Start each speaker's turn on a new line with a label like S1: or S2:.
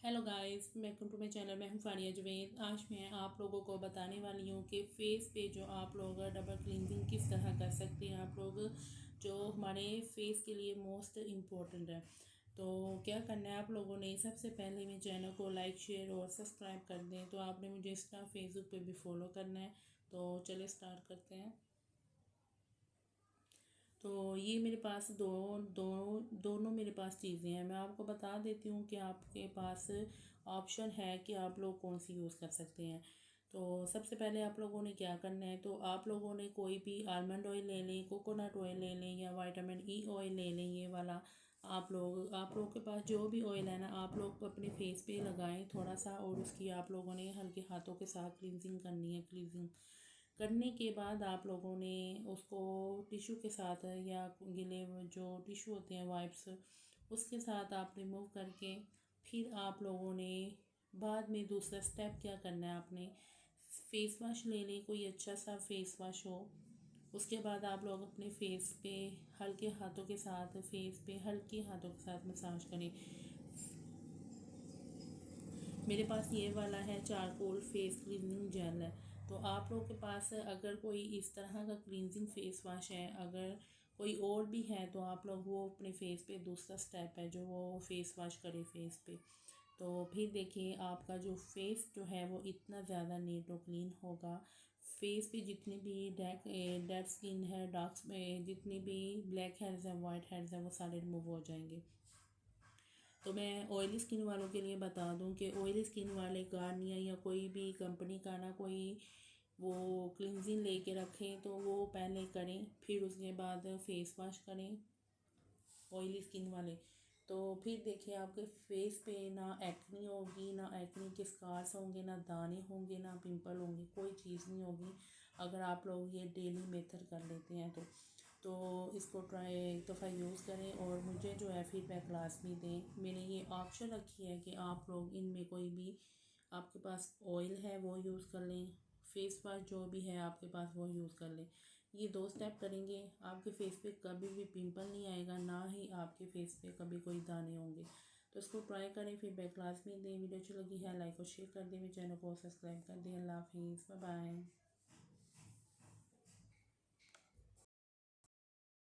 S1: Hello guys, welcome to my channel. मैं हूं फारिया जवेद। आज मैं आप लोगों को बताने वाली हूं कि फेस पे जो आप लोग डबल क्लींजिंग किस तरह कर सकते हैं। आप लोग जो हमारे फेस के लिए मोस्ट इम्पोर्टेंट है। तो क्या करना है आप लोगों ने, सबसे पहले मेरे चैनल को लाइक शेयर और सब्सक्राइब कर दें। तो आपने मुझे इंस्टा फेसबुक पे भी फॉलो करना है। तो चलिए स्टार्ट करते हैं। तो ये मेरे पास दोनों मेरे पास चीज़ें हैं। मैं आपको बता देती हूँ कि आपके पास ऑप्शन है कि आप लोग कौन सी यूज़ कर सकते हैं। तो सबसे पहले आप लोगों ने क्या करना है, तो आप लोगों ने कोई भी आलमंड ऑयल ले लें, कोकोनट ऑयल ले लें या विटामिन ई ऑयल ले लें। ये वाला आप लोग के पास जो भी ऑयल है ना, आप लोग अपने फेस पे लगाएं थोड़ा सा, और उसकी आप लोगों ने हल्के हाथों के साथ क्लींजिंग करनी है। क्लींजिंग करने के बाद आप लोगों ने उसको टिश्यू के साथ या गीले जो टिश्यू होते हैं वाइप्स, उसके साथ आप रिमूव करके फिर आप लोगों ने बाद में दूसरा स्टेप क्या करना है, आपने फेस वॉश ले लें, कोई अच्छा सा फेस वॉश हो। उसके बाद आप लोग अपने फेस पे हल्के हाथों के साथ मसाज करें। मेरे पास ये वाला है चारकोल फेस क्लींजिंग जेल है। तो आप लोगों के पास अगर कोई इस तरह का क्लींजिंग फेस वॉश है, अगर कोई और भी है, तो आप लोग वो अपने फेस पे दूसरा स्टेप है जो वो फेस वॉश करें फेस पे। तो फिर देखिए आपका जो फेस जो है वो इतना ज़्यादा नीट और क्लीन होगा। फेस पे जितनी भी डेड स्किन है, जितनी भी ब्लैक हेड्स हैं, वाइट हेड्स हैं, वो सारे रिमूव हो जाएंगे। तो मैं ऑयली स्किन वालों के लिए बता दूं कि ऑयली स्किन वाले गार्नियर या कोई भी कंपनी का ना कोई वो क्लिनजिंग लेके रखें, तो वो पहले करें, फिर उसके बाद फेस वॉश करें ऑयली स्किन वाले। तो फिर देखिए आपके फेस पे ना एक्नी होगी, ना एक्नी के स्कार्स होंगे, ना दाने होंगे, ना पिंपल होंगे, कोई चीज़ नहीं होगी अगर आप लोग ये डेली मेथड कर लेते हैं। तो इसको ट्राई एक दफ़ा यूज़ करें और मुझे जो है फीडबैक लाजमी दें। मैंने ये ऑप्शन रखी है कि आप लोग इनमें कोई भी आपके पास ऑयल है वो यूज़ कर लें, फेस वॉश जो भी है आपके पास वो यूज़ कर लें। ये दो स्टेप करेंगे, आपके फेस पे कभी भी पिंपल नहीं आएगा, ना ही आपके फेस पे कभी कोई दाने होंगे। तो इसको ट्राई करें, फीडबैक लाजमी दें। वीडियो अच्छी लगी है लाइक और शेयर कर दें, मेरे चैनल को सब्सक्राइब कर दें। अल्लाह हाफिज़, बाय बाय।